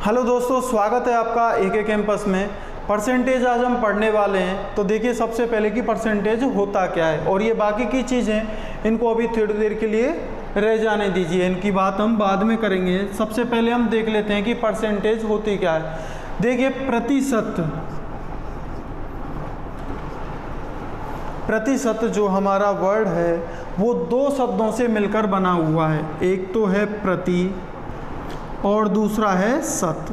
Hello दोस्तों, स्वागत है आपका एके कैंपस में। परसेंटेज आज हम पढ़ने वाले हैं। तो देखिए सबसे पहले कि परसेंटेज होता क्या है, और ये बाकी की चीज़ें इनको अभी थोड़ी देर के लिए रह जाने दीजिए, इनकी बात हम बाद में करेंगे। सबसे पहले हम देख लेते हैं कि परसेंटेज होती क्या है। देखिए प्रतिशत जो हमारा वर्ड है वो दो शब्दों से मिलकर बना हुआ है। एक तो है प्रति और दूसरा है शत।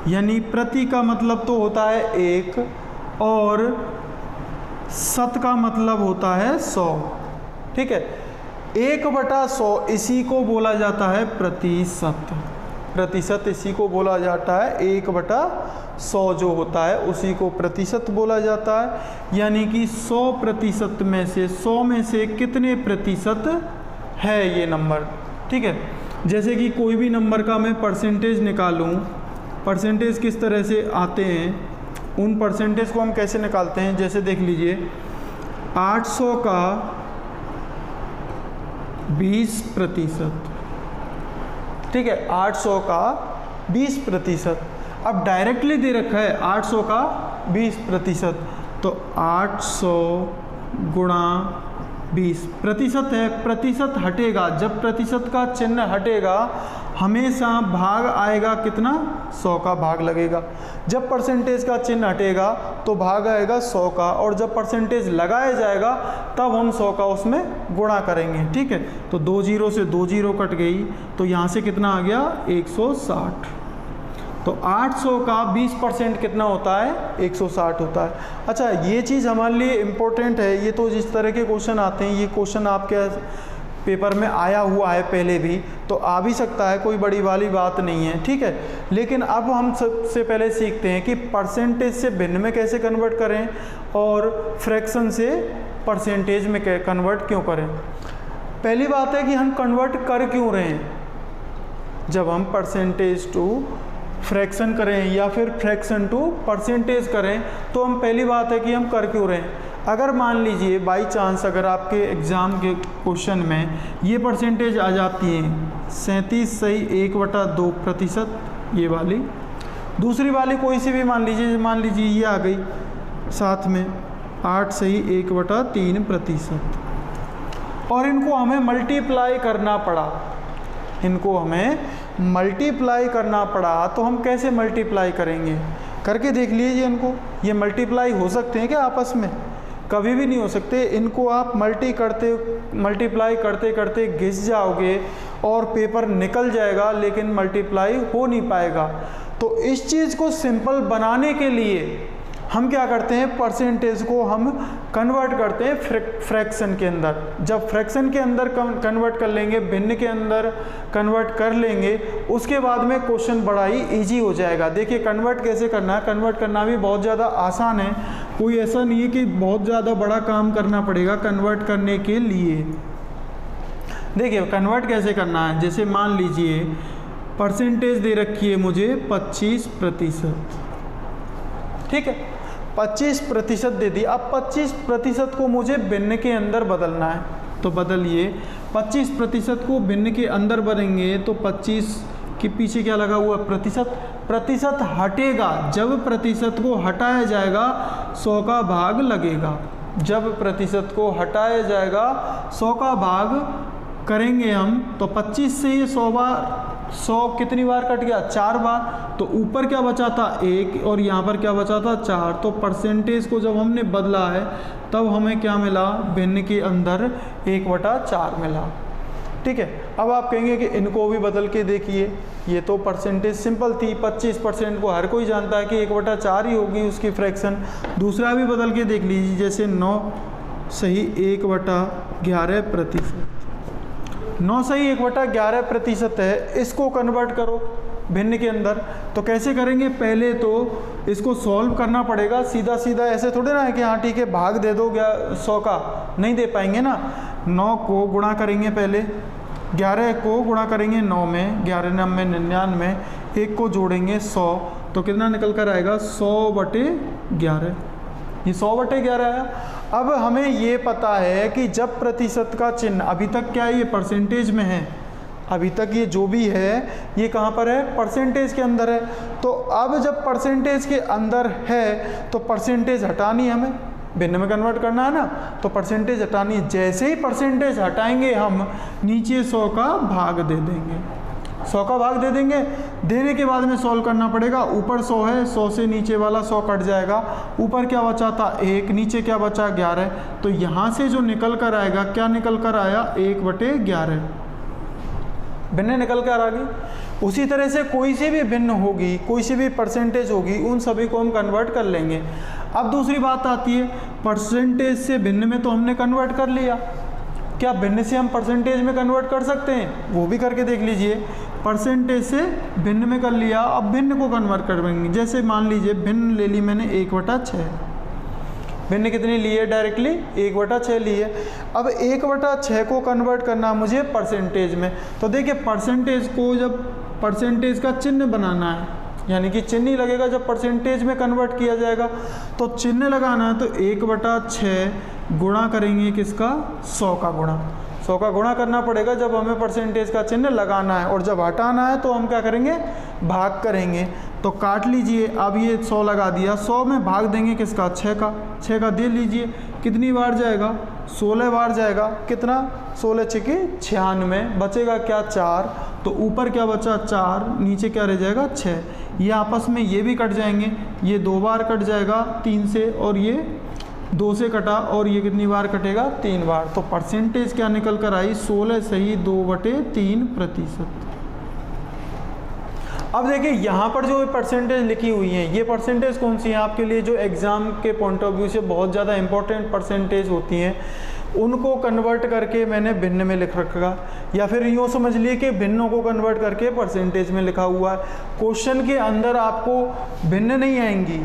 यानी प्रति का मतलब तो होता है एक, और शत का मतलब होता है 100। ठीक है, 1/100 इसी को बोला जाता है प्रतिशत। प्रतिशत इसी को बोला जाता है, 1/100 जो होता है उसी को प्रतिशत बोला जाता है। यानी कि 100% में से 100 में से कितने प्रतिशत है ये नंबर। ठीक है, जैसे कि कोई भी नंबर का मैं परसेंटेज निकालूं, परसेंटेज किस तरह से आते हैं, उन परसेंटेज को हम कैसे निकालते हैं। जैसे देख लीजिए 800 का 20%। ठीक है, 800 का 20%। अब डायरेक्टली दे रखा है 800 का 20%, तो 800 गुणा 20 प्रतिशत है। प्रतिशत हटेगा, जब प्रतिशत का चिन्ह हटेगा हमेशा भाग आएगा कितना, 100 का भाग लगेगा। जब परसेंटेज का चिन्ह हटेगा तो भाग आएगा 100 का, और जब परसेंटेज लगाया जाएगा तब हम 100 का उसमें गुणा करेंगे। ठीक है, तो 2 जीरो से 2 जीरो कट गई, तो यहाँ से कितना आ गया 160। तो 800 का 20% कितना होता है, 160 होता है। अच्छा, ये चीज़ हमारे लिए इम्पोर्टेंट है। ये तो जिस तरह के क्वेश्चन आते हैं, ये क्वेश्चन आपके पेपर में आया हुआ है पहले भी, तो आ भी सकता है, कोई बड़ी वाली बात नहीं है। ठीक है, लेकिन अब हम सबसे पहले सीखते हैं कि परसेंटेज से भिन्न में कैसे कन्वर्ट करें और फ्रैक्शन से परसेंटेज में कन्वर्ट क्यों करें। पहली बात है कि हम कन्वर्ट कर क्यों रहे हैं। जब हम परसेंटेज टू फ्रैक्शन करें या फिर फ्रैक्शन टू परसेंटेज करें, तो हम पहली बात है कि हम कर क्यों रहे हैं। अगर मान लीजिए बाई चांस अगर आपके एग्ज़ाम के क्वेश्चन में ये परसेंटेज आ जाती है 37 सही 1/2%, ये वाली, दूसरी वाली कोई सी भी मान लीजिए ये आ गई साथ में 8 सही 1/3%, और इनको हमें मल्टीप्लाई करना पड़ा, तो हम कैसे मल्टीप्लाई करेंगे, करके देख लीजिए इनको। ये मल्टीप्लाई हो सकते हैं क्या आपस में? कभी भी नहीं हो सकते। इनको आप मल्टीप्लाई करते करते घिस जाओगे और पेपर निकल जाएगा, लेकिन मल्टीप्लाई हो नहीं पाएगा। तो इस चीज़ को सिंपल बनाने के लिए हम क्या करते हैं, परसेंटेज को हम कन्वर्ट करते हैं फ्रैक्शन के अंदर। जब फ्रैक्शन के अंदर कन्वर्ट कर लेंगे, भिन्न के अंदर कन्वर्ट कर लेंगे, उसके बाद में क्वेश्चन बड़ा ही इजी हो जाएगा। देखिए कन्वर्ट कैसे करना है, कन्वर्ट करना भी बहुत ज़्यादा आसान है। कोई ऐसा नहीं है कि बहुत ज़्यादा बड़ा काम करना पड़ेगा कन्वर्ट करने के लिए। देखिए कन्वर्ट कैसे करना है, जैसे मान लीजिए परसेंटेज दे रखी है मुझे 25%। ठीक है, 25% दे दी। अब 25% को मुझे भिन्न के अंदर बदलना है, तो बदलिए 25% को भिन्न के अंदर बदलेंगे तो 25 के पीछे क्या लगा हुआ, प्रतिशत हटेगा। जब प्रतिशत को हटाया जाएगा 100 का भाग लगेगा। जब प्रतिशत को हटाया जाएगा 100 का भाग करेंगे हम, तो 25 से ये 100 कितनी बार कट गया, 4 बार। तो ऊपर क्या बचा था 1, और यहाँ पर क्या बचा था 4। तो परसेंटेज को जब हमने बदला है तब हमें क्या मिला, भिन्न के अंदर 1/4 मिला। ठीक है, अब आप कहेंगे कि इनको भी बदल के देखिए। ये तो परसेंटेज सिंपल थी, 25% को हर कोई जानता है कि 1/4 ही होगी उसकी फ्रैक्शन। दूसरा भी बदल के देख लीजिए, जैसे 9 सही 1/11%। 9 सही 1/11% है, इसको कन्वर्ट करो भिन्न के अंदर। तो कैसे करेंगे, पहले तो इसको सॉल्व करना पड़ेगा। सीधा सीधा ऐसे थोड़े ना है कि हाँ ठीक है भाग दे दो 100 का, नहीं दे पाएंगे ना। 9 को गुणा करेंगे पहले, 11 को गुणा करेंगे 9 में, 11 9 में 99, 1 को जोड़ेंगे 100, तो कितना निकल कर आएगा 100/11। ये 100/11 आया। अब हमें ये पता है कि जब प्रतिशत का चिन्ह, अभी तक क्या है ये परसेंटेज में है, अभी तक ये जो भी है ये कहाँ पर है, परसेंटेज के अंदर है। तो अब जब परसेंटेज के अंदर है तो परसेंटेज हटानी है, हमें भिन्न में कन्वर्ट करना है ना, तो परसेंटेज हटानी है। जैसे ही परसेंटेज हटाएंगे हम नीचे 100 का भाग दे देंगे, 100 का भाग दे देंगे। देने के बाद में सॉल्व करना पड़ेगा। ऊपर 100 है, 100 से नीचे वाला 100 कट जाएगा। ऊपर क्या बचा था 1, नीचे क्या बचा 11। तो यहाँ से जो निकल कर आएगा, क्या निकल कर आया 1/11 भिन्न निकल कर आ गई। उसी तरह से कोई सी भी भिन्न होगी, कोई सी भी परसेंटेज होगी, उन सभी को हम कन्वर्ट कर लेंगे। अब दूसरी बात आती है, परसेंटेज से भिन्न में तो हमने कन्वर्ट कर लिया, क्या भिन्न से हम परसेंटेज में कन्वर्ट कर सकते हैं? वो भी करके देख लीजिए। परसेंटेज से भिन्न में कर लिया, अब भिन्न को कन्वर्ट करेंगे। जैसे मान लीजिए भिन्न ले ली मैंने 1/6, भिन्न कितनी ली है डायरेक्टली 1/6 ली है। अब 1/6 को कन्वर्ट करना मुझे परसेंटेज में। तो देखिए परसेंटेज को जब परसेंटेज का चिन्ह बनाना है, यानी कि चिन्ह ही लगेगा जब परसेंटेज में कन्वर्ट किया जाएगा, तो चिन्ह लगाना है। तो 1/6 गुणा करेंगे किसका, 100 का गुणा, 100 का गुणा करना पड़ेगा जब हमें परसेंटेज का चिन्ह लगाना है। और जब हटाना है तो हम क्या करेंगे, भाग करेंगे। तो काट लीजिए, अब ये 100 लगा दिया, 100 में भाग देंगे किसका, 6 का, 6 का दे लीजिए। कितनी बार जाएगा, 16 बार जाएगा। कितना, 16 6 96, बचेगा क्या 4। तो ऊपर क्या बचा 4, नीचे क्या रह जाएगा 6। ये आपस में ये भी कट जाएंगे, ये 2 बार कट जाएगा 3 से, और ये 2 से कटा, और ये कितनी बार कटेगा 3 बार। तो परसेंटेज क्या निकल कर आई, 16 सही 2/3%। अब देखिए यहाँ पर जो परसेंटेज लिखी हुई है, ये परसेंटेज कौन सी है आपके लिए, जो एग्ज़ाम के पॉइंट ऑफ व्यू से बहुत ज़्यादा इंपॉर्टेंट परसेंटेज होती हैं, उनको कन्वर्ट करके मैंने भिन्न में लिख रखा। या फिर यूँ समझ लिए कि भिन्नों को कन्वर्ट करके परसेंटेज में लिखा हुआ है। क्वेश्चन के अंदर आपको भिन्न नहीं आएंगी,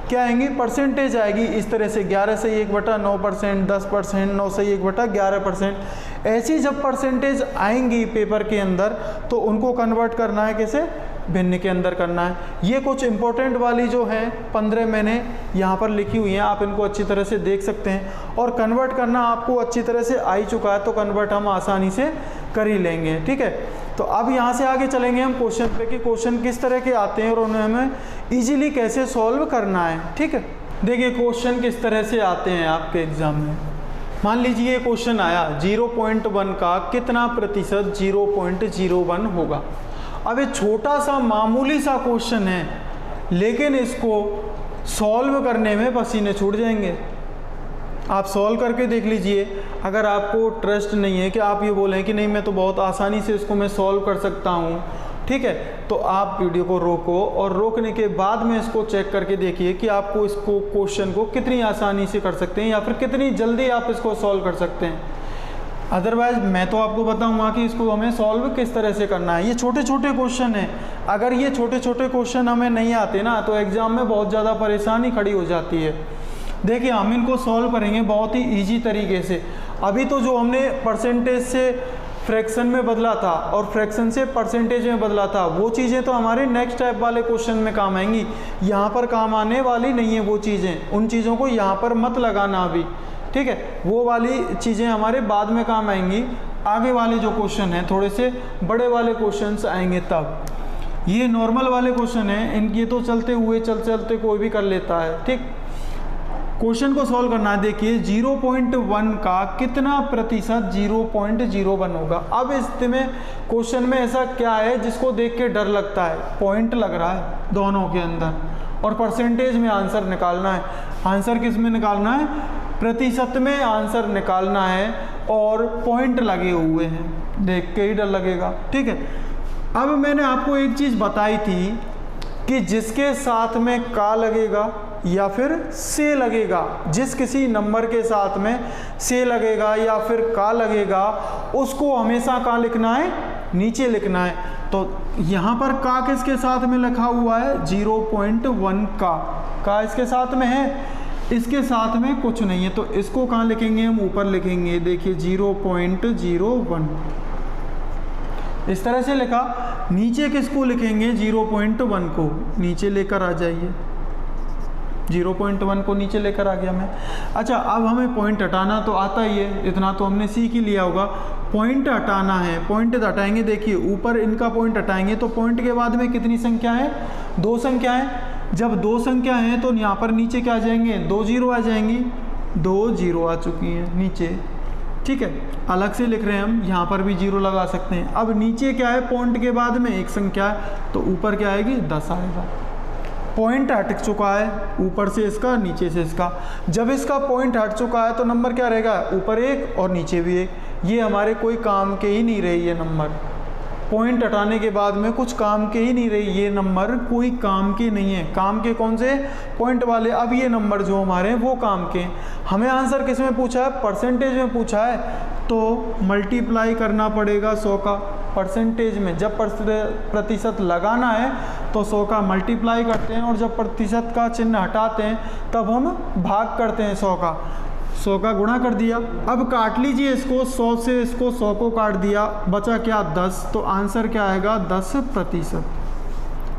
क्या आएंगी, परसेंटेज आएगी। इस तरह से 11 से 1/9%, 10%, 9 से 1/11%। ऐसी जब परसेंटेज आएंगी पेपर के अंदर तो उनको कन्वर्ट करना है कैसे, भिन्न के अंदर करना है। ये कुछ इंपॉर्टेंट वाली जो है 15 मैंने यहाँ पर लिखी हुई हैं, आप इनको अच्छी तरह से देख सकते हैं। और कन्वर्ट करना आपको अच्छी तरह से आ ही चुका है, तो कन्वर्ट हम आसानी से कर ही लेंगे, ठीक है। तो अब यहाँ से आगे चलेंगे हम क्वेश्चन पे कि क्वेश्चन किस तरह के आते हैं और उन्हें हमें ईजिली कैसे सॉल्व करना है, ठीक है। देखिए क्वेश्चन किस तरह से आते हैं आपके एग्जाम में। मान लीजिए ये क्वेश्चन आया 0.1 का कितना प्रतिशत 0.01 होगा। अब ये छोटा सा मामूली सा क्वेश्चन है, लेकिन इसको सॉल्व करने में पसीने छूट जाएंगे। आप सॉल्व करके देख लीजिए। अगर आपको ट्रस्ट नहीं है कि आप ये बोलें कि नहीं मैं तो बहुत आसानी से इसको मैं सॉल्व कर सकता हूँ, ठीक है, तो आप वीडियो को रोको और रोकने के बाद में इसको चेक करके देखिए कि आपको इसको क्वेश्चन को कितनी आसानी से कर सकते हैं या फिर कितनी जल्दी आप इसको सॉल्व कर सकते हैं। अदरवाइज मैं तो आपको बताऊंगा कि इसको हमें सॉल्व किस तरह से करना है। ये छोटे छोटे क्वेश्चन हैं, अगर ये छोटे छोटे क्वेश्चन हमें नहीं आते ना तो एग्ज़ाम में बहुत ज़्यादा परेशानी खड़ी हो जाती है। देखिए हम इनको सॉल्व करेंगे बहुत ही ईजी तरीके से। अभी तो जो हमने परसेंटेज से फ्रैक्शन में बदला था और फ्रैक्शन से परसेंटेज में बदला था, वो चीज़ें तो हमारे नेक्स्ट टाइप वाले क्वेश्चन में काम आएंगी, यहाँ पर काम आने वाली नहीं है वो चीज़ें। उन चीज़ों को यहाँ पर मत लगाना अभी, ठीक है, वो वाली चीज़ें हमारे बाद में काम आएंगी। आगे वाले जो क्वेश्चन हैं थोड़े से बड़े वाले क्वेश्चंस आएंगे तब। ये नॉर्मल वाले क्वेश्चन हैं, इनके तो चलते हुए चलते कोई भी कर लेता है, ठीक। क्वेश्चन को सॉल्व करना है। देखिए 0.1 का कितना प्रतिशत 0.01 होगा। अब इसमें क्वेश्चन में ऐसा क्या है जिसको देख के डर लगता है, पॉइंट लग रहा है दोनों के अंदर, और परसेंटेज में आंसर निकालना है। आंसर किस में निकालना है, प्रतिशत में आंसर निकालना है, और पॉइंट लगे हुए हैं, देख के ही डर लगेगा, ठीक है। अब मैंने आपको एक चीज़ बताई थी कि जिसके साथ में का लगेगा या फिर से लगेगा, जिस किसी नंबर के साथ में से लगेगा या फिर का लगेगा उसको हमेशा कहाँ लिखना है, नीचे लिखना है। तो यहाँ पर का किसके साथ में लिखा हुआ है, 0.1 का इसके साथ में है, इसके साथ में कुछ नहीं है, तो इसको कहाँ लिखेंगे हम, ऊपर लिखेंगे। देखिए 0.01 इस तरह से लिखा। नीचे किसको लिखेंगे, 0.1 को नीचे लेकर आ जाइए, 0.1 को नीचे लेकर आ गया मैं। अच्छा, अब हमें पॉइंट हटाना तो आता ही है, इतना तो हमने सीख ही लिया होगा। पॉइंट हटाना है, पॉइंट हटाएंगे, देखिए ऊपर इनका पॉइंट हटाएंगे तो पॉइंट के बाद में कितनी संख्या है, 2 संख्या है। जब 2 संख्या हैं तो यहाँ पर नीचे क्या आ जाएंगे, 2 जीरो आ जाएंगी, 2 जीरो आ चुकी हैं नीचे, ठीक है। अलग से लिख रहे हैं हम, यहाँ पर भी 0 लगा सकते हैं। अब नीचे क्या है, पॉइंट के बाद में 1 संख्या है तो ऊपर क्या आएगी, 10 आएगा। पॉइंट हट चुका है ऊपर से इसका, नीचे से इसका। जब इसका पॉइंट हट चुका है तो नंबर क्या रहेगा, ऊपर 1 और नीचे भी 1। ये हमारे कोई काम के ही नहीं रहे, ये नंबर पॉइंट हटाने के बाद में कुछ काम के ही नहीं रही, ये नंबर कोई काम के नहीं है। काम के कौन से, पॉइंट वाले। अब ये नंबर जो हमारे हैं वो काम के। हमें आंसर किस में पूछा है, परसेंटेज में पूछा है, तो मल्टीप्लाई करना पड़ेगा 100 का परसेंटेज में। जब प्रतिशत लगाना है तो 100 का मल्टीप्लाई करते हैं, और जब प्रतिशत का चिन्ह हटाते हैं तब हम भाग करते हैं 100 का। 100 का गुणा कर दिया। अब काट लीजिए इसको, 100 से इसको 100 को काट दिया, बचा क्या, 10। तो आंसर क्या आएगा, 10%।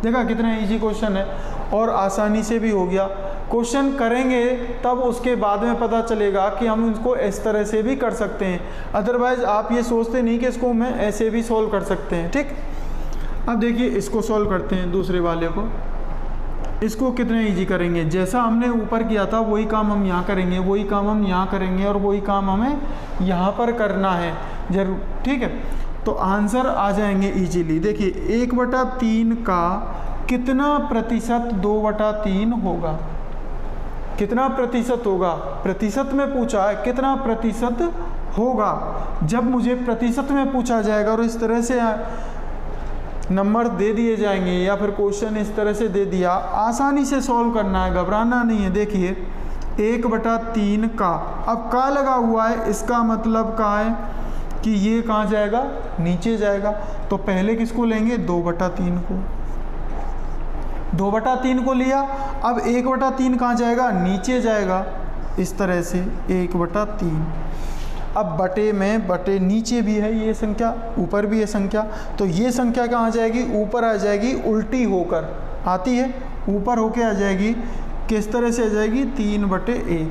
देखा कितना इजी क्वेश्चन है और आसानी से भी हो गया। क्वेश्चन करेंगे तब उसके बाद में पता चलेगा कि हम इसको इस तरह से भी कर सकते हैं। अदरवाइज आप ये सोचते नहीं कि इसको मैं ऐसे भी सॉल्व कर सकते हैं, ठीक। अब देखिए इसको सॉल्व करते हैं, दूसरे वाले को। इसको कितने इजी करेंगे, जैसा हमने ऊपर किया था वही काम हम यहाँ करेंगे, वही काम हम यहाँ करेंगे, और वही काम हमें यहाँ पर करना है जरूर, ठीक है। तो आंसर आ जाएंगे इजीली। देखिए 1/3 का कितना प्रतिशत 2/3 होगा, कितना प्रतिशत होगा, प्रतिशत में पूछा है कितना प्रतिशत होगा। जब मुझे प्रतिशत में पूछा जाएगा और इस तरह से नंबर दे दिए जाएंगे या फिर क्वेश्चन इस तरह से दे दिया, आसानी से सॉल्व करना है, घबराना नहीं है। देखिए 1/3 का, अब का लगा हुआ है, इसका मतलब का है कि ये कहाँ जाएगा, नीचे जाएगा। तो पहले किसको लेंगे, 2/3 को, 2/3 को लिया। अब 1/3 कहाँ जाएगा, नीचे जाएगा, इस तरह से 1/3। अब बटे में, बटे नीचे भी है ये संख्या, ऊपर भी है संख्या, तो ये संख्या कहाँ जाएगी, ऊपर आ जाएगी, उल्टी होकर आती है, ऊपर होके आ जाएगी। किस तरह से आ जाएगी, 3/1।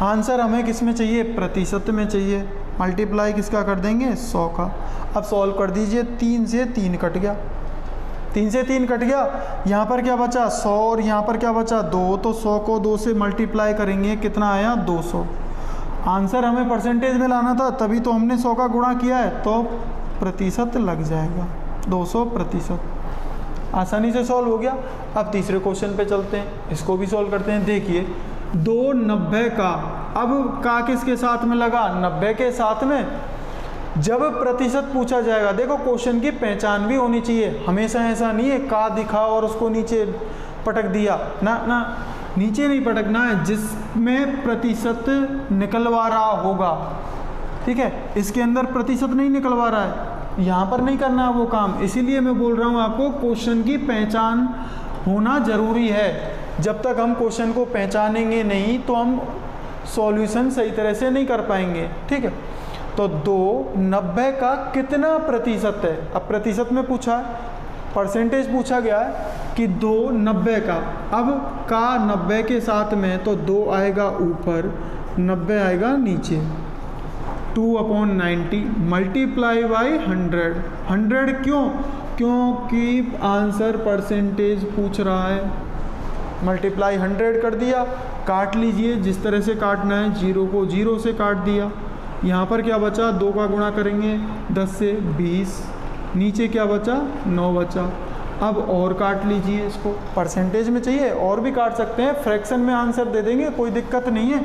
आंसर हमें किस में चाहिए, प्रतिशत में चाहिए। मल्टीप्लाई किसका कर देंगे, 100 का। अब सॉल्व कर दीजिए, 3 से 3 कट गया, 3 से 3 कट गया। यहाँ पर क्या बचा, 100, और यहाँ पर क्या बचा, 2। तो 100 को 2 से मल्टीप्लाई करेंगे, कितना आया, 200। आंसर हमें परसेंटेज में लाना था, तभी तो हमने 100 का गुणा किया है, तो प्रतिशत लग जाएगा, 200%। आसानी से सॉल्व हो गया। अब तीसरे क्वेश्चन पे चलते हैं, इसको भी सॉल्व करते हैं। देखिए 2/90 का, अब का किसके साथ में लगा, 90 के साथ में। जब प्रतिशत पूछा जाएगा, देखो क्वेश्चन की पहचान भी होनी चाहिए, हमेशा ऐसा नहीं है का दिखा और उसको नीचे पटक दिया, ना ना, नीचे नहीं पटकना है, जिसमें प्रतिशत निकलवा रहा होगा, ठीक है। इसके अंदर प्रतिशत नहीं निकलवा रहा है, यहाँ पर नहीं करना है वो काम। इसीलिए मैं बोल रहा हूँ आपको, क्वेश्चन की पहचान होना ज़रूरी है। जब तक हम क्वेश्चन को पहचानेंगे नहीं तो हम सॉल्यूशन सही तरह से नहीं कर पाएंगे, ठीक है। तो 2/90 का कितना प्रतिशत है, अब प्रतिशत में पूछा है, परसेंटेज पूछा गया है कि 2/90 का। अब का 90 के साथ में, तो 2 आएगा ऊपर, 90 आएगा नीचे। 2/90 मल्टीप्लाई बाई 100। 100 क्यों, क्योंकि आंसर परसेंटेज पूछ रहा है। मल्टीप्लाई 100 कर दिया, काट लीजिए जिस तरह से काटना है, 0 को 0 से काट दिया। यहाँ पर क्या बचा, 2 का गुणा करेंगे 10 से 20, नीचे क्या बचा, 9 बचा। अब और काट लीजिए इसको, परसेंटेज में चाहिए और भी काट सकते हैं, फ्रैक्शन में आंसर दे देंगे, कोई दिक्कत नहीं है।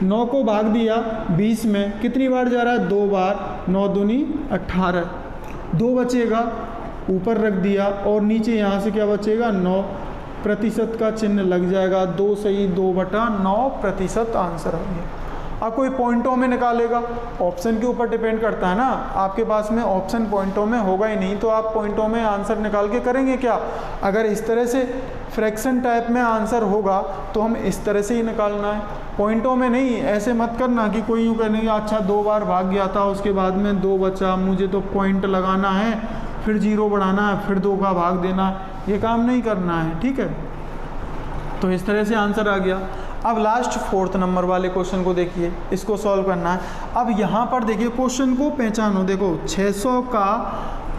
9 को भाग दिया 20 में, कितनी बार जा रहा है, 2 बार, 9 दूनी 18, 2 बचेगा, ऊपर रख दिया, और नीचे यहाँ से क्या बचेगा, 9, प्रतिशत का चिन्ह लग जाएगा, 2 सही 2/9% आंसर आ गया। अब कोई पॉइंटों में निकालेगा, ऑप्शन के ऊपर डिपेंड करता है ना, आपके पास में ऑप्शन पॉइंटों में होगा ही नहीं, तो आप पॉइंटों में आंसर निकाल के करेंगे क्या। अगर इस तरह से फ्रैक्शन टाइप में आंसर होगा तो हम इस तरह से ही निकालना है, पॉइंटों में नहीं। ऐसे मत करना कि कोई यूँ कहने अच्छा 2 बार भाग गया था, उसके बाद में 2 बचा, मुझे तो पॉइंट लगाना है, फिर 0 बढ़ाना है, फिर 2 का भाग देना, ये काम नहीं करना है, ठीक है। तो इस तरह से आंसर आ गया। अब लास्ट 4th नंबर वाले क्वेश्चन को देखिए, इसको सॉल्व करना है। अब यहाँ पर देखिए क्वेश्चन को पहचानो, देखो 600 का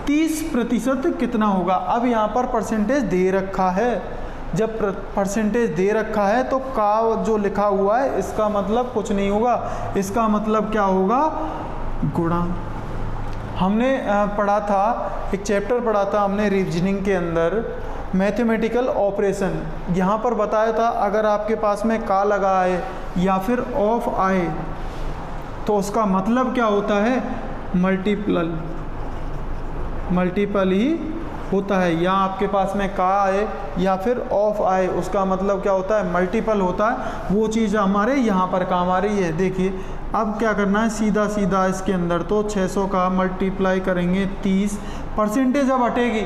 30% कितना होगा। अब यहाँ पर परसेंटेज दे रखा है, जब परसेंटेज दे रखा है तो का जो लिखा हुआ है इसका मतलब कुछ नहीं होगा, इसका मतलब क्या होगा, गुणा। हमने पढ़ा था, एक चैप्टर पढ़ा था हमने रीजनिंग के अंदर, मैथमेटिकल ऑपरेशन। यहाँ पर बताया था अगर आपके पास में का लगा आए या फिर ऑफ आए तो उसका मतलब क्या होता है, मल्टीपल ही होता है। या आपके पास में का आए या फिर ऑफ आए उसका मतलब क्या होता है, मल्टीपल होता है। वो चीज़ हमारे यहाँ पर काम आ रही है। देखिए अब क्या करना है, सीधा सीधा इसके अंदर तो 600 का मल्टीप्लाई करेंगे 30, परसेंटेज अब हटेगी।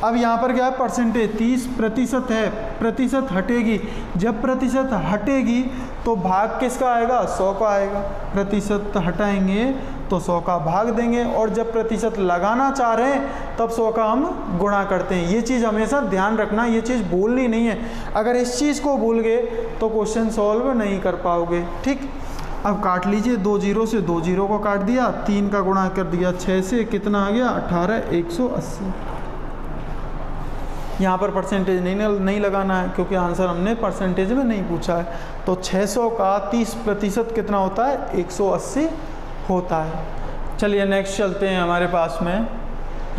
अब यहाँ पर क्या है, परसेंटेज 30% है, प्रतिशत हटेगी। जब प्रतिशत हटेगी तो भाग किसका आएगा, 100 का आएगा। प्रतिशत हटाएंगे तो 100 का भाग देंगे, और जब प्रतिशत लगाना चाह रहे हैं तब 100 का हम गुणा करते हैं। ये चीज़ हमेशा ध्यान रखना, ये चीज़ भूलनी नहीं है। अगर इस चीज़ को भूल गए तो क्वेश्चन सॉल्व नहीं कर पाओगे। ठीक, अब काट लीजिए, 2 जीरो से 2 जीरो को काट दिया, 3 का गुणा कर दिया 6 से, कितना आ गया 18, 180। यहाँ पर परसेंटेज नहीं लगाना है क्योंकि आंसर हमने परसेंटेज में नहीं पूछा है। तो 600 का 30% कितना होता है, 180 होता है। चलिए नेक्स्ट चलते हैं हमारे पास में।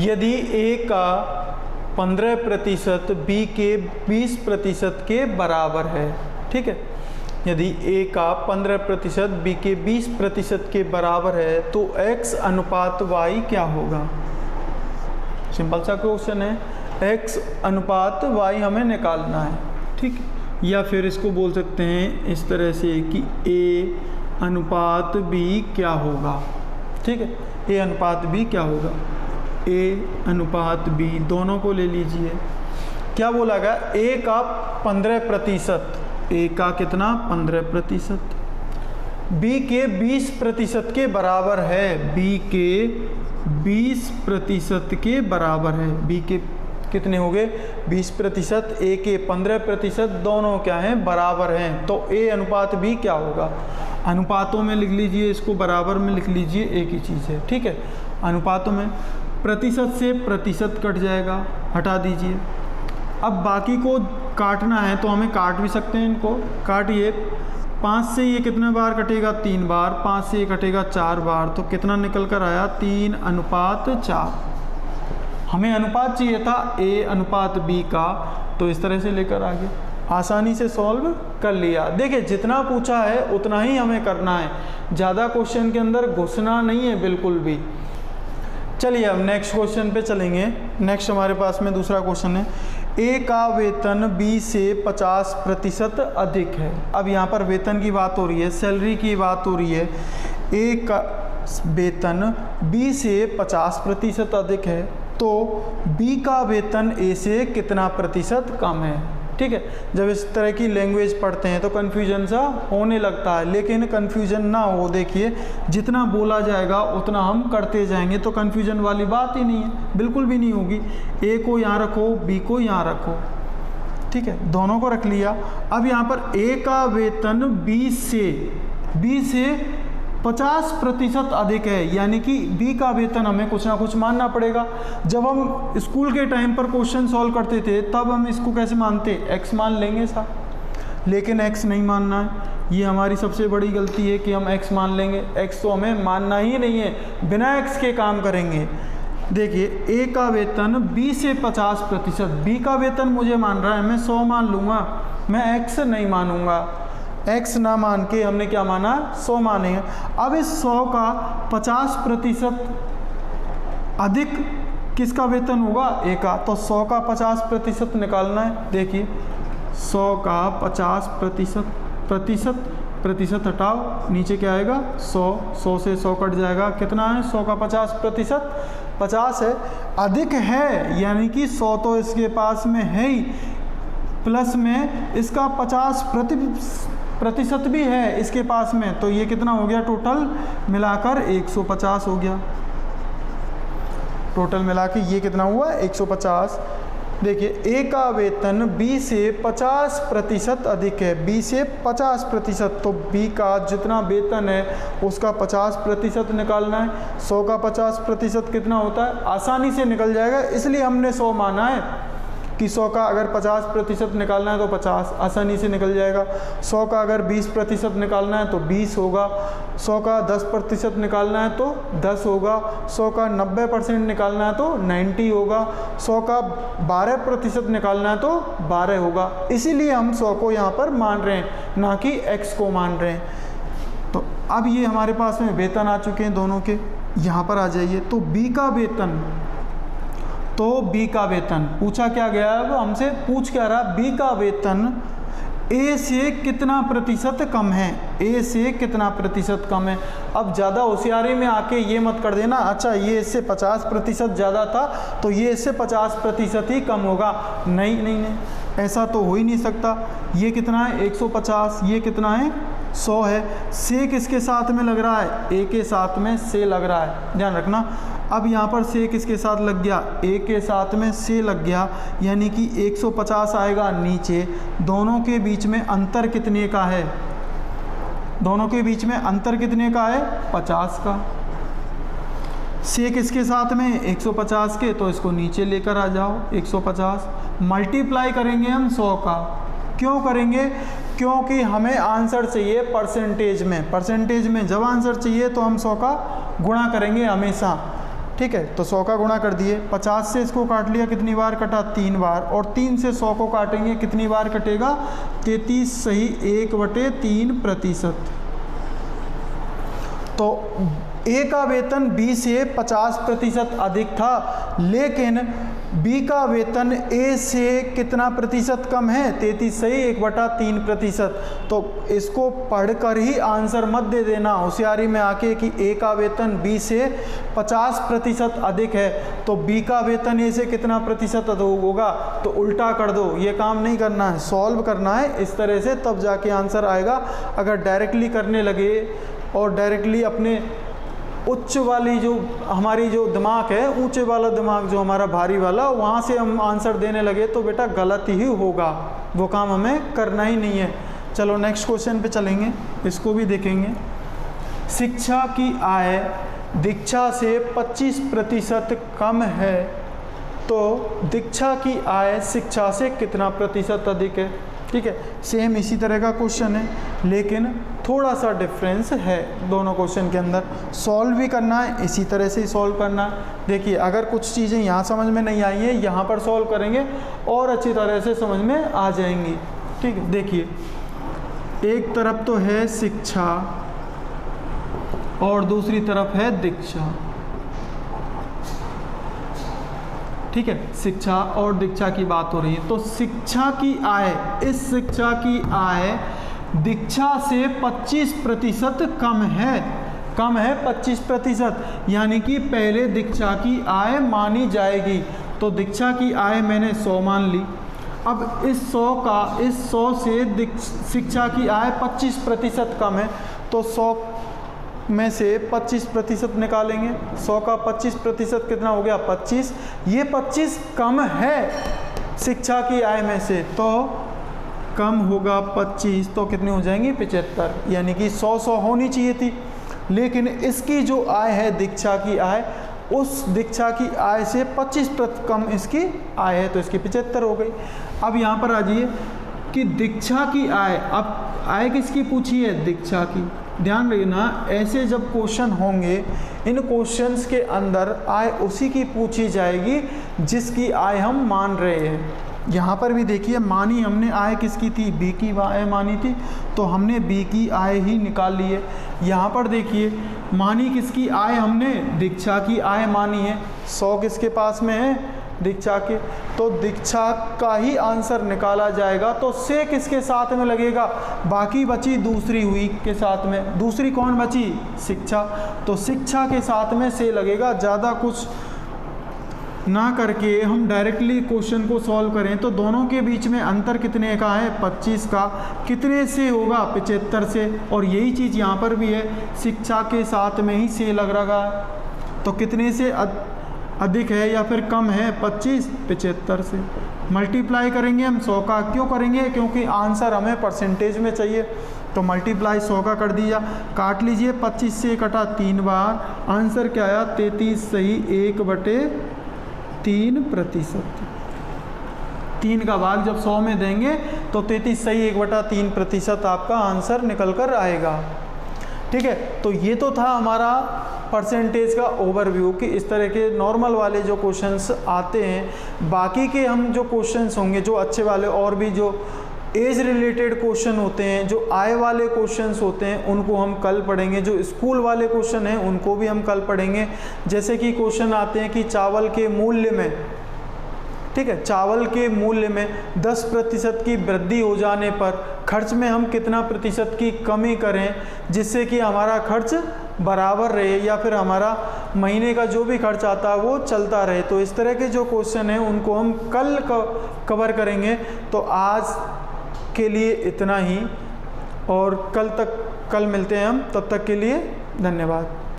यदि A का 15% B के 20% के बराबर है, ठीक है, यदि A का 15% B के 20% के बराबर है तो X अनुपात Y क्या होगा। सिंपल सा क्वेश्चन है, X अनुपात Y हमें निकालना है। ठीक, या फिर इसको बोल सकते हैं इस तरह से कि A अनुपात B क्या होगा। ठीक है, A अनुपात B क्या होगा, A अनुपात B दोनों को ले लीजिए। क्या बोला गया, A का 15%, A का कितना 15%, B के 20% के बराबर है, B के 20% के बराबर है। B के कितने हो गए 20%, A के 15%, दोनों क्या हैं, बराबर हैं। तो A अनुपात B क्या होगा, अनुपातों में लिख लीजिए, इसको बराबर में लिख लीजिए, एक ही चीज़ है। ठीक है, अनुपातों में प्रतिशत से प्रतिशत कट जाएगा, हटा दीजिए। अब बाकी को काटना है तो हमें काट भी सकते हैं, इनको काटिए। 5 से ये कितने बार कटेगा, 3 बार, 5 से ये कटेगा 4 बार, तो कितना निकल कर आया, 3 अनुपात 4। हमें अनुपात चाहिए था A अनुपात B का, तो इस तरह से लेकर आगे आसानी से सॉल्व कर लिया। देखिए जितना पूछा है उतना ही हमें करना है, ज़्यादा क्वेश्चन के अंदर घुसना नहीं है बिल्कुल भी। चलिए अब नेक्स्ट क्वेश्चन पे चलेंगे। नेक्स्ट हमारे पास में दूसरा क्वेश्चन है, A का वेतन B से 50% अधिक है। अब यहाँ पर वेतन की बात हो रही है, सैलरी की बात हो रही है। A का वेतन B से 50% अधिक है तो B का वेतन A से कितना प्रतिशत कम है। ठीक है, जब इस तरह की लैंग्वेज पढ़ते हैं तो कन्फ्यूजन सा होने लगता है, लेकिन कन्फ्यूजन ना हो। देखिए जितना बोला जाएगा उतना हम करते जाएंगे तो कन्फ्यूजन वाली बात ही नहीं है, बिल्कुल भी नहीं होगी। A को यहाँ रखो, B को यहाँ रखो, ठीक है, दोनों को रख लिया। अब यहाँ पर A का वेतन B से 50% अधिक है, यानी कि B का वेतन हमें कुछ ना कुछ मानना पड़ेगा। जब हम स्कूल के टाइम पर क्वेश्चन सॉल्व करते थे तब हम इसको कैसे मानते, X मान लेंगे साहब, लेकिन X नहीं मानना है। ये हमारी सबसे बड़ी गलती है कि हम X मान लेंगे। X तो हमें मानना ही नहीं है, बिना X के काम करेंगे। देखिए A का वेतन B से 50%, B का वेतन मुझे मान रहा है, मैं 100 मान लूँगा, मैं X नहीं मानूंगा। X ना मान के हमने क्या माना, 100 मानेंगे। अब इस 100 का 50% अधिक किसका वेतन होगा, A का, तो 100 का 50% निकालना है। देखिए 100 का 50%, प्रतिशत हटाओ, नीचे क्या आएगा 100 से 100 कट जाएगा, कितना है 100 का 50%, 50 है। अधिक है यानी कि 100 तो इसके पास में है ही, प्लस में इसका 50% भी है इसके पास में, तो ये कितना हो गया, टोटल मिलाकर 150 हो गया। टोटल मिला के ये कितना हुआ 150। देखिए ए का वेतन बी से 50% अधिक है, बी से 50%, तो बी का जितना वेतन है उसका 50% निकालना है। 100 का 50% कितना होता है, आसानी से निकल जाएगा, इसलिए हमने 100 माना है कि 100 का अगर 50% निकालना है तो 50 आसानी से निकल जाएगा। 100 का अगर 20% निकालना है तो 20 होगा। 100 का 10% निकालना है तो 10 होगा। 100 का 90% निकालना है तो 90 होगा। 100 का 12% निकालना है तो 12 होगा। इसीलिए हम 100 को यहाँ पर मान रहे हैं, ना कि x को मान रहे हैं। तो अब ये हमारे पास में वेतन आ चुके हैं दोनों के। यहाँ पर आ जाइए, तो b का वेतन, तो बी का वेतन पूछा क्या गया है, अब हमसे पूछ क्या रहा, बी का वेतन ए से कितना प्रतिशत कम है, ए से कितना प्रतिशत कम है। अब ज़्यादा होशियारी में आके ये मत कर देना, अच्छा ये इससे 50% ज़्यादा था तो ये इससे 50% ही कम होगा। नहीं नहीं नहीं, ऐसा तो हो ही नहीं सकता। ये कितना है 150, ये कितना है 100 है। से किसके साथ में लग रहा है, ए के साथ में से लग रहा है, ध्यान रखना। अब यहाँ पर से किसके साथ लग गया, ए के साथ में से लग गया, यानी कि 150 आएगा नीचे। दोनों के बीच में अंतर कितने का है, दोनों के बीच में अंतर कितने का है 50 का। से किसके साथ में 150 के, तो इसको नीचे लेकर आ जाओ 150, मल्टीप्लाई करेंगे हम 100 का। क्यों करेंगे, क्योंकि हमें आंसर चाहिए परसेंटेज में। परसेंटेज में जब आंसर चाहिए तो हम 100 का गुणा करेंगे हमेशा, ठीक है। तो 100 का गुणा कर दिए, 50 से इसको काट लिया, कितनी बार कटा 3 बार, और 3 से 100 को काटेंगे कितनी बार कटेगा 33 सही 1/3%। तो ए का वेतन बी से 50% अधिक था, लेकिन बी का वेतन ए से कितना प्रतिशत कम है, 33 सही 1/3%। तो इसको पढ़कर ही आंसर मत दे देना होशियारी में आके कि ए का वेतन बी से 50% अधिक है, तो बी का वेतन ए से कितना प्रतिशत होगा, तो उल्टा कर दो। ये काम नहीं करना है, सॉल्व करना है इस तरह से, तब जाके आंसर आएगा। अगर डायरेक्टली करने लगे और डायरेक्टली अपने उच्च वाली जो हमारी जो दिमाग है, ऊंचे वाला दिमाग जो हमारा भारी वाला, वहाँ से हम आंसर देने लगे तो बेटा गलत ही होगा, वो काम हमें करना ही नहीं है। चलो नेक्स्ट क्वेश्चन पे चलेंगे, इसको भी देखेंगे। शिक्षा की आय दीक्षा से 25% कम है, तो दीक्षा की आय शिक्षा से कितना प्रतिशत अधिक है, ठीक है। सेम इसी तरह का क्वेश्चन है, लेकिन थोड़ा सा डिफरेंस है दोनों क्वेश्चन के अंदर। सॉल्व भी करना है इसी तरह से ही सॉल्व करना है। देखिए अगर कुछ चीज़ें यहाँ समझ में नहीं आई हैं, यहाँ पर सॉल्व करेंगे और अच्छी तरह से समझ में आ जाएंगी, ठीक है। देखिए एक तरफ तो है शिक्षा और दूसरी तरफ है दीक्षा, ठीक है। शिक्षा और दीक्षा की बात हो रही है, तो शिक्षा की आय, इस शिक्षा की आय दीक्षा से 25% कम है, कम है 25%, यानी कि पहले दीक्षा की आय मानी जाएगी। तो दीक्षा की आय मैंने 100 मान ली। अब इस 100 से शिक्षा की आय 25% कम है, तो 100 में से 25% निकालेंगे। 100 का 25% कितना हो गया 25, ये 25 कम है शिक्षा की आय में से, तो कम होगा 25, तो कितनी हो जाएंगी 75, यानी कि 100 होनी चाहिए थी। लेकिन इसकी जो आय है दीक्षा की आय, उस दीक्षा की आय से 25% कम इसकी आय है, तो इसकी 75 हो गई। अब यहाँ पर आ जाइए कि दीक्षा की आय, अब आय किसकी पूछी है, दीक्षा की। ध्यान रखना ऐसे जब क्वेश्चन होंगे, इन क्वेश्चंस के अंदर आय उसी की पूछी जाएगी जिसकी आय हम मान रहे हैं। यहाँ पर भी देखिए मानी हमने आय किसकी थी, बी की आय मानी थी, तो हमने बी की आय ही निकाल ली है। यहाँ पर देखिए मानी किसकी आय हमने, दीक्षा की आय मानी है। 100 किसके पास में है, दीक्षा के, तो दीक्षा का ही आंसर निकाला जाएगा। तो से किसके साथ में लगेगा, बाकी बची दूसरी हुई के साथ में, दूसरी कौन बची, शिक्षा, तो शिक्षा के साथ में से लगेगा। ज़्यादा कुछ ना करके हम डायरेक्टली क्वेश्चन को सॉल्व करें तो दोनों के बीच में अंतर कितने का है, 25 का, कितने से होगा 75 से, और यही चीज़ यहाँ पर भी है, शिक्षा के साथ में ही से लग रहा है, तो कितने से अधिक है या फिर कम है, 25 75 से। मल्टीप्लाई करेंगे हम 100 का, क्यों करेंगे, क्योंकि आंसर हमें परसेंटेज में चाहिए। तो मल्टीप्लाई 100 का कर दिया, काट लीजिए, 25 से कटा 3 बार, आंसर क्या आया 33 सही 1/3%। 3 का भाग जब 100 में देंगे तो 33 सही 1/3% आपका आंसर निकल कर आएगा। ठीक है, तो ये तो था हमारा परसेंटेज का ओवरव्यू कि इस तरह के नॉर्मल वाले जो क्वेश्चंस आते हैं। बाकी के हम जो क्वेश्चंस होंगे जो अच्छे वाले, और भी जो एज रिलेटेड क्वेश्चन होते हैं, जो आय वाले क्वेश्चंस होते हैं, उनको हम कल पढ़ेंगे। जो स्कूल वाले क्वेश्चन हैं उनको भी हम कल पढ़ेंगे। जैसे कि क्वेश्चन आते हैं कि चावल के मूल्य में, ठीक है, चावल के मूल्य में 10% की वृद्धि हो जाने पर खर्च में हम कितना प्रतिशत की कमी करें जिससे कि हमारा खर्च बराबर रहे या फिर हमारा महीने का जो भी खर्च आता है वो चलता रहे। तो इस तरह के जो क्वेश्चन हैं उनको हम कल कवर करेंगे। तो आज के लिए इतना ही, और कल मिलते हैं हम, तब तक के लिए धन्यवाद।